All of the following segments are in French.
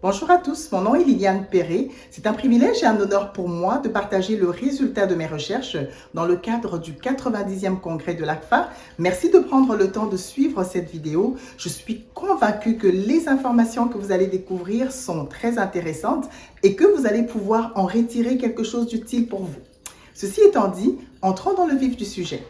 Bonjour à tous, mon nom est Liliane Perret. C'est un privilège et un honneur pour moi de partager le résultat de mes recherches dans le cadre du 90e congrès de l'ACFA. Merci de prendre le temps de suivre cette vidéo. Je suis convaincue que les informations que vous allez découvrir sont très intéressantes et que vous allez pouvoir en retirer quelque chose d'utile pour vous. Ceci étant dit, entrons dans le vif du sujet.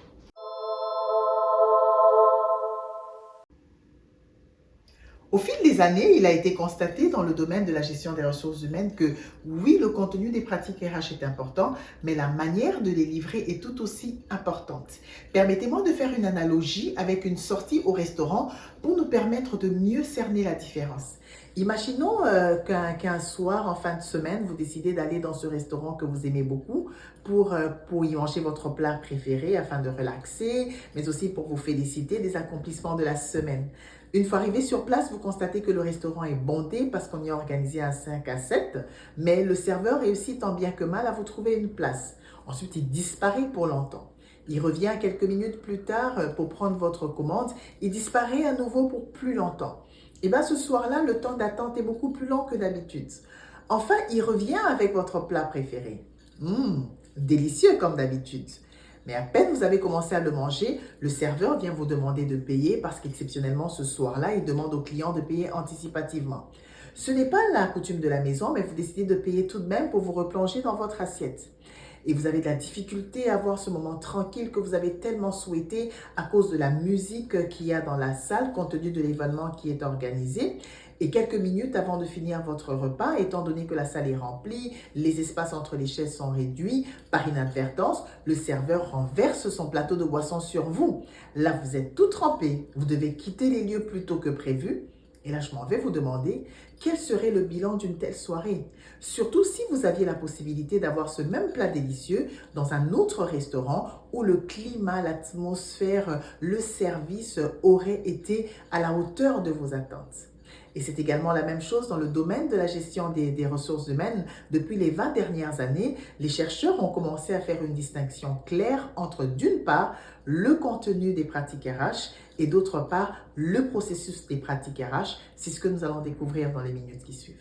Au fil des années, il a été constaté dans le domaine de la gestion des ressources humaines que oui, le contenu des pratiques RH est important, mais la manière de les livrer est tout aussi importante. Permettez-moi de faire une analogie avec une sortie au restaurant pour nous permettre de mieux cerner la différence. Imaginons qu'un soir, en fin de semaine, vous décidez d'aller dans ce restaurant que vous aimez beaucoup pour y manger votre plat préféré afin de relaxer, mais aussi pour vous féliciter des accomplissements de la semaine. Une fois arrivé sur place, vous constatez que le restaurant est bondé parce qu'on y a organisé un 5 à 7, mais le serveur réussit tant bien que mal à vous trouver une place. Ensuite, il disparaît pour longtemps. Il revient quelques minutes plus tard pour prendre votre commande. Il disparaît à nouveau pour plus longtemps. Et bien ce soir-là, le temps d'attente est beaucoup plus long que d'habitude. Enfin, il revient avec votre plat préféré. Délicieux comme d'habitude. Mais à peine vous avez commencé à le manger, le serveur vient vous demander de payer parce qu'exceptionnellement ce soir-là, il demande au client de payer anticipativement. Ce n'est pas la coutume de la maison, mais vous décidez de payer tout de même pour vous replonger dans votre assiette. Et vous avez de la difficulté à avoir ce moment tranquille que vous avez tellement souhaité à cause de la musique qu'il y a dans la salle, compte tenu de l'événement qui est organisé. Et quelques minutes avant de finir votre repas, étant donné que la salle est remplie, les espaces entre les chaises sont réduits, par inadvertance, le serveur renverse son plateau de boisson sur vous. Là, vous êtes tout trempé. Vous devez quitter les lieux plus tôt que prévu. Et là, je m'en vais vous demander quel serait le bilan d'une telle soirée. Surtout si vous aviez la possibilité d'avoir ce même plat délicieux dans un autre restaurant où le climat, l'atmosphère, le service auraient été à la hauteur de vos attentes. Et c'est également la même chose dans le domaine de la gestion des ressources humaines. Depuis les 20 dernières années, les chercheurs ont commencé à faire une distinction claire entre, d'une part, le contenu des pratiques RH et d'autre part, le processus des pratiques RH. C'est ce que nous allons découvrir dans les minutes qui suivent.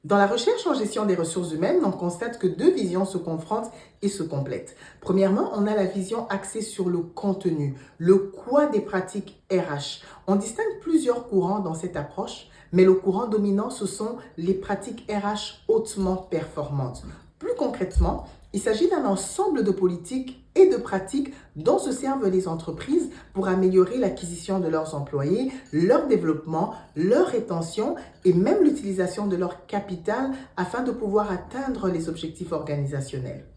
Dans la recherche en gestion des ressources humaines, on constate que deux visions se confrontent et se complètent. Premièrement, on a la vision axée sur le contenu, le quoi des pratiques RH. On distingue plusieurs courants dans cette approche, mais le courant dominant, ce sont les pratiques RH hautement performantes. Plus concrètement, il s'agit d'un ensemble de politiques et de pratiques dont se servent les entreprises pour améliorer l'acquisition de leurs employés, leur développement, leur rétention et même l'utilisation de leur capital afin de pouvoir atteindre les objectifs organisationnels.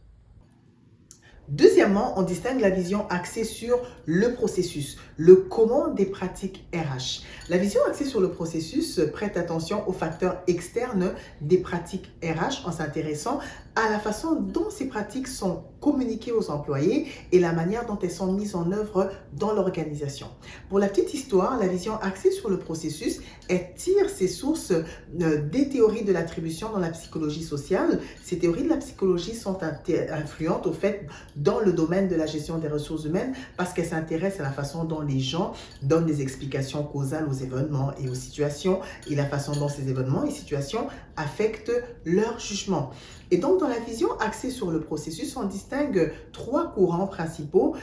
Deuxièmement, on distingue la vision axée sur le processus, le comment des pratiques RH. La vision axée sur le processus prête attention aux facteurs externes des pratiques RH en s'intéressant à la façon dont ces pratiques sont communiquées aux employés et la manière dont elles sont mises en œuvre dans l'organisation. Pour la petite histoire, la vision axée sur le processus, elle tire ses sources des théories de l'attribution dans la psychologie sociale. Ces théories de la psychologie sont influentes au fait dans le domaine de la gestion des ressources humaines parce qu'elles s'intéressent à la façon dont les gens donnent des explications causales aux événements et aux situations et la façon dont ces événements et situations affectent leur jugement. Et donc, dans la vision axée sur le processus, on distingue trois courants principaux.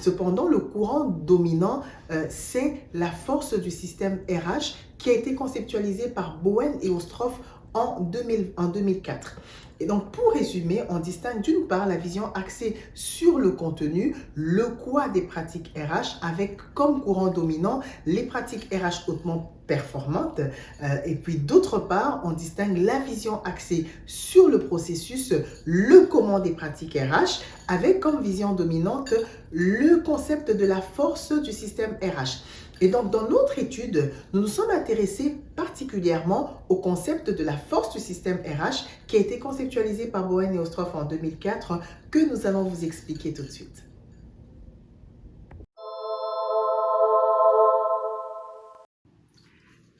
Cependant, le courant dominant, c'est la force du système RH qui a été conceptualisé par Bowen et Ostroff en 2004. Et donc, pour résumer, on distingue d'une part la vision axée sur le contenu, le quoi des pratiques RH, avec comme courant dominant les pratiques RH hautement performantes. Et puis, d'autre part, on distingue la vision axée sur le processus, le comment des pratiques RH, avec comme vision dominante le concept de la force du système RH. Et donc, dans notre étude, nous nous sommes intéressés particulièrement au concept de la force du système RH qui a été conceptualisé par Bowen et Ostroff en 2004, que nous allons vous expliquer tout de suite.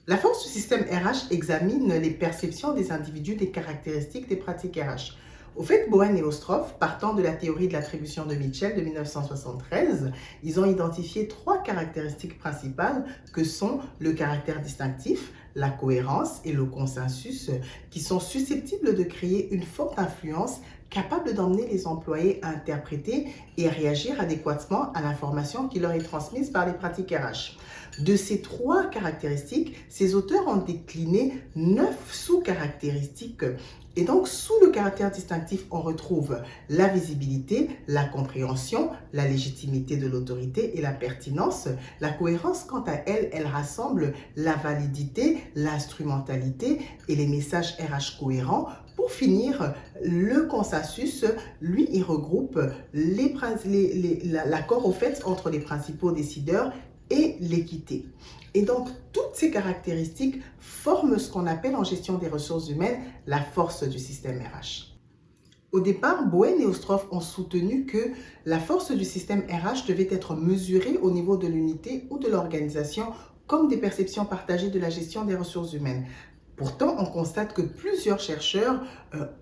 La force du système RH examine les perceptions des individus des caractéristiques des pratiques RH. Au fait, Bowen et Ostroff, partant de la théorie de l'attribution de Mitchell de 1973, ils ont identifié trois caractéristiques principales que sont le caractère distinctif, la cohérence et le consensus, qui sont susceptibles de créer une forte influence capable d'emmener les employés à interpréter et à réagir adéquatement à l'information qui leur est transmise par les pratiques RH. De ces trois caractéristiques, ces auteurs ont décliné 9 sous-caractéristiques. Et donc, sous le caractère distinctif, on retrouve la visibilité, la compréhension, la légitimité de l'autorité et la pertinence. La cohérence, quant à elle, elle rassemble la validité, l'instrumentalité et les messages RH cohérents. Pour finir, le consensus, lui, il regroupe l'accord au fait entre les principaux décideurs et l'équité. Et donc, toutes ces caractéristiques forment ce qu'on appelle en gestion des ressources humaines la force du système RH. Au départ, Bowen et Ostroff ont soutenu que la force du système RH devait être mesurée au niveau de l'unité ou de l'organisation comme des perceptions partagées de la gestion des ressources humaines. Pourtant, on constate que plusieurs chercheurs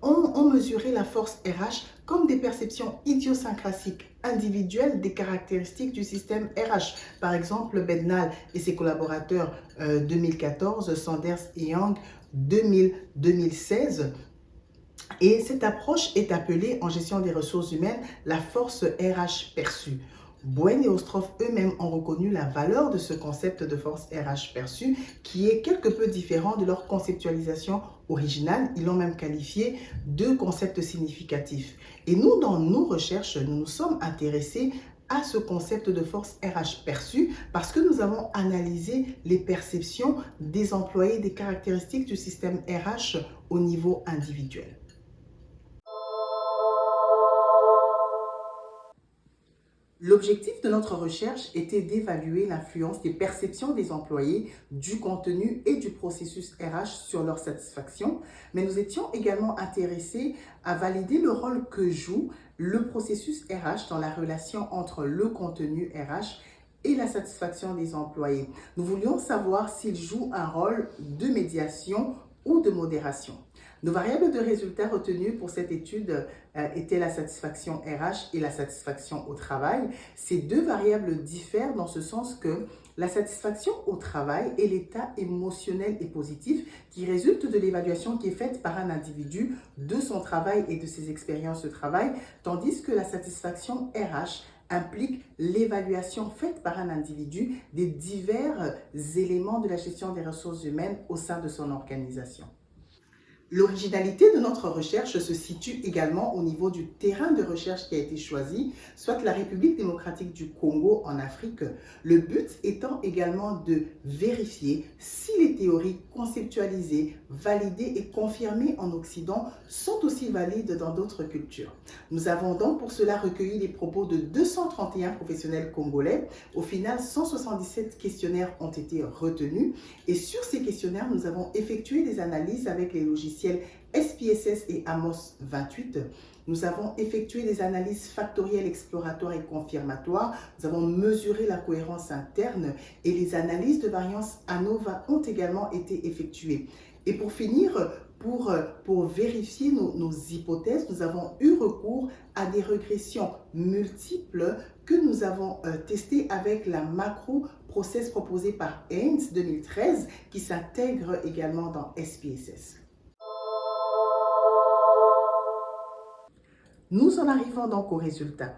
ont mesuré la force RH comme des perceptions idiosyncrasiques individuelles des caractéristiques du système RH. Par exemple, Bednal et ses collaborateurs 2014, Sanders et Young 2016. Et cette approche est appelée en gestion des ressources humaines la force RH perçue. Bowen et Ostroff eux-mêmes ont reconnu la valeur de ce concept de force RH perçue qui est quelque peu différent de leur conceptualisation originale. Ils l'ont même qualifié de concept significatif. Et nous, dans nos recherches, nous nous sommes intéressés à ce concept de force RH perçue parce que nous avons analysé les perceptions des employés, des caractéristiques du système RH au niveau individuel. L'objectif de notre recherche était d'évaluer l'influence des perceptions des employés, du contenu et du processus RH sur leur satisfaction, mais nous étions également intéressés à valider le rôle que joue le processus RH dans la relation entre le contenu RH et la satisfaction des employés. Nous voulions savoir s'il joue un rôle de médiation ou de modération. Nos variables de résultats retenues pour cette étude étaient la satisfaction RH et la satisfaction au travail. Ces deux variables diffèrent dans ce sens que la satisfaction au travail est l'état émotionnel et positif qui résulte de l'évaluation qui est faite par un individu de son travail et de ses expériences de travail, tandis que la satisfaction RH implique l'évaluation faite par un individu des divers éléments de la gestion des ressources humaines au sein de son organisation. L'originalité de notre recherche se situe également au niveau du terrain de recherche qui a été choisi, soit la République démocratique du Congo en Afrique, le but étant également de vérifier si les théories conceptualisées, validées et confirmées en Occident sont aussi valides dans d'autres cultures. Nous avons donc pour cela recueilli les propos de 231 professionnels congolais. Au final, 177 questionnaires ont été retenus et sur ces questionnaires, nous avons effectué des analyses avec les logiciels SPSS et Amos 28. Nous avons effectué des analyses factorielles exploratoires et confirmatoires. Nous avons mesuré la cohérence interne et les analyses de variance ANOVA ont également été effectuées. Et pour finir, pour vérifier nos hypothèses, nous avons eu recours à des régressions multiples que nous avons testées avec la macro process proposée par Haynes 2013 qui s'intègre également dans SPSS. Nous en arrivons donc aux résultats.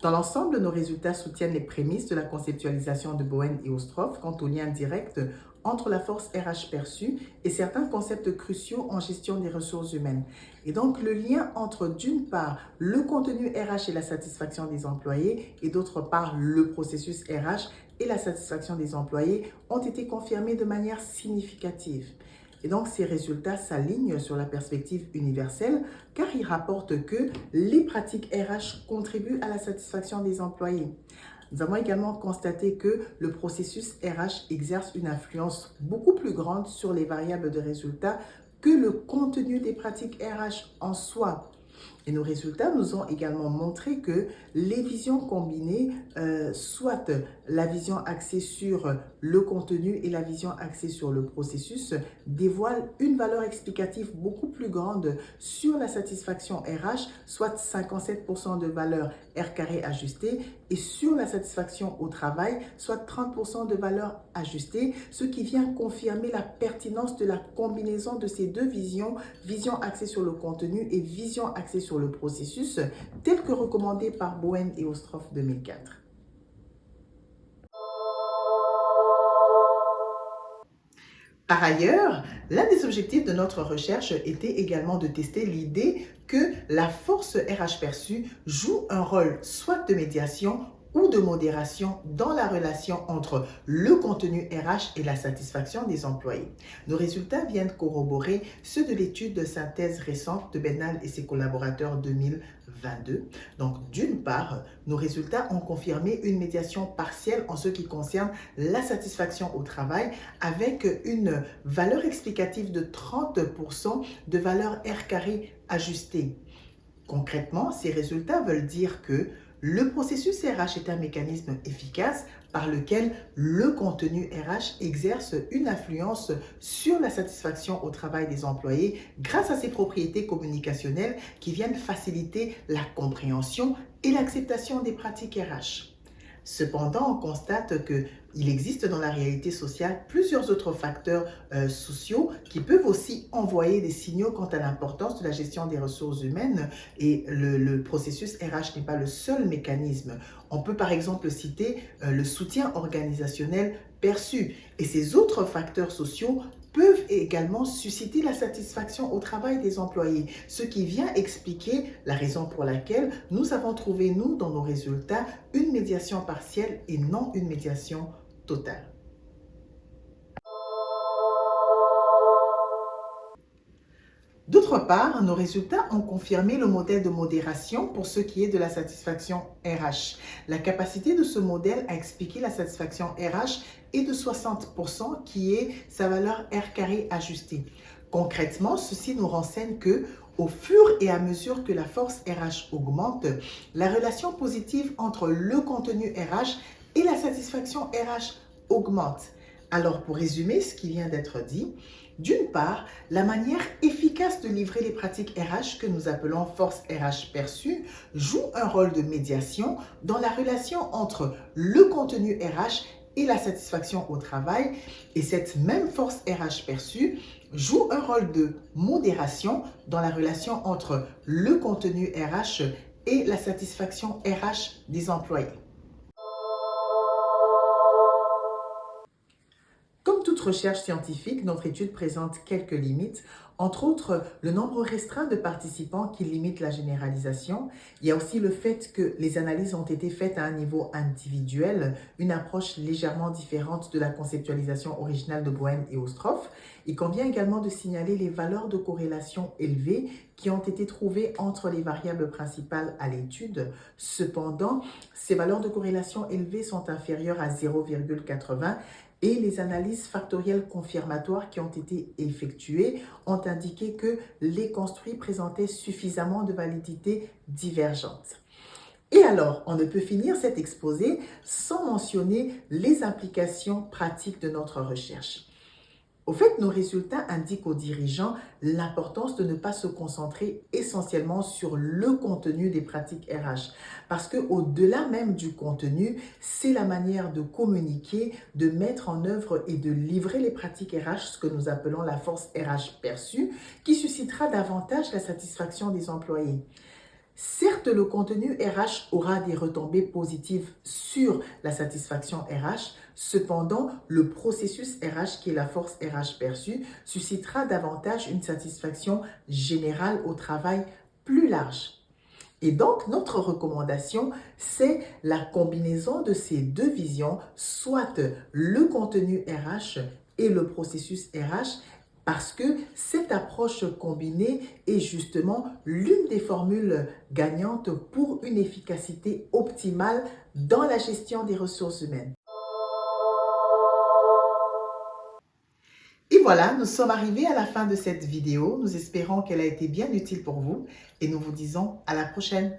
Dans l'ensemble, nos résultats soutiennent les prémices de la conceptualisation de Bowen et Ostroff quant au lien direct entre la force RH perçue et certains concepts cruciaux en gestion des ressources humaines. Et donc, le lien entre, d'une part, le contenu RH et la satisfaction des employés et d'autre part, le processus RH et la satisfaction des employés ont été confirmés de manière significative. Et donc, ces résultats s'alignent sur la perspective universelle car ils rapportent que les pratiques RH contribuent à la satisfaction des employés. Nous avons également constaté que le processus RH exerce une influence beaucoup plus grande sur les variables de résultats que le contenu des pratiques RH en soi. Et nos résultats nous ont également montré que les visions combinées, soit la vision axée sur le contenu et la vision axée sur le processus, dévoilent une valeur explicative beaucoup plus grande sur la satisfaction RH, soit 57% de valeur R carré ajustée, et sur la satisfaction au travail, soit 30% de valeur ajustée, ce qui vient confirmer la pertinence de la combinaison de ces deux visions, vision axée sur le contenu et vision axée sur le processus, telle que recommandée par Bowen et Ostroff 2004. Par ailleurs, l'un des objectifs de notre recherche était également de tester l'idée que la force RH perçue joue un rôle soit de médiation ou de modération dans la relation entre le contenu RH et la satisfaction des employés. Nos résultats viennent corroborer ceux de l'étude de synthèse récente de Bernal et ses collaborateurs 2022. Donc, d'une part, nos résultats ont confirmé une médiation partielle en ce qui concerne la satisfaction au travail avec une valeur explicative de 30% de valeur R carré ajustée. Concrètement, ces résultats veulent dire que le processus RH est un mécanisme efficace par lequel le contenu RH exerce une influence sur la satisfaction au travail des employés grâce à ses propriétés communicationnelles qui viennent faciliter la compréhension et l'acceptation des pratiques RH. Cependant, on constate qu'il existe dans la réalité sociale plusieurs autres facteurs sociaux qui peuvent aussi envoyer des signaux quant à l'importance de la gestion des ressources humaines, et le processus RH n'est pas le seul mécanisme. On peut par exemple citer le soutien organisationnel perçu, et ces autres facteurs sociaux peuvent également susciter la satisfaction au travail des employés, ce qui vient expliquer la raison pour laquelle nous avons trouvé, nous, dans nos résultats, une médiation partielle et non une médiation totale. D'autre part, nos résultats ont confirmé le modèle de modération pour ce qui est de la satisfaction RH. La capacité de ce modèle à expliquer la satisfaction RH est de 60%, qui est sa valeur R carré ajustée. Concrètement, ceci nous renseigne que, au fur et à mesure que la force RH augmente, la relation positive entre le contenu RH et la satisfaction RH augmente. Alors, pour résumer ce qui vient d'être dit, d'une part, la manière efficace de livrer les pratiques RH que nous appelons force RH perçue joue un rôle de médiation dans la relation entre le contenu RH et la satisfaction au travail, et cette même force RH perçue joue un rôle de modération dans la relation entre le contenu RH et la satisfaction RH des employés. Comme toute recherche scientifique, notre étude présente quelques limites, entre autres le nombre restreint de participants qui limite la généralisation. Il y a aussi le fait que les analyses ont été faites à un niveau individuel, une approche légèrement différente de la conceptualisation originale de Bowen et Ostroff. Il convient également de signaler les valeurs de corrélation élevées qui ont été trouvées entre les variables principales à l'étude. Cependant, ces valeurs de corrélation élevées sont inférieures à 0,80, et les analyses factorielles confirmatoires qui ont été effectuées ont indiqué que les construits présentaient suffisamment de validité divergente. Et alors, on ne peut finir cet exposé sans mentionner les implications pratiques de notre recherche. Au fait, nos résultats indiquent aux dirigeants l'importance de ne pas se concentrer essentiellement sur le contenu des pratiques RH. Parce qu'au-delà même du contenu, c'est la manière de communiquer, de mettre en œuvre et de livrer les pratiques RH, ce que nous appelons la force RH perçue, qui suscitera davantage la satisfaction des employés. Certes, le contenu RH aura des retombées positives sur la satisfaction RH, cependant, le processus RH, qui est la force RH perçue, suscitera davantage une satisfaction générale au travail plus large. Et donc, notre recommandation, c'est la combinaison de ces deux visions, soit le contenu RH et le processus RH, parce que cette approche combinée est justement l'une des formules gagnantes pour une efficacité optimale dans la gestion des ressources humaines. Et voilà, nous sommes arrivés à la fin de cette vidéo. Nous espérons qu'elle a été bien utile pour vous et nous vous disons à la prochaine.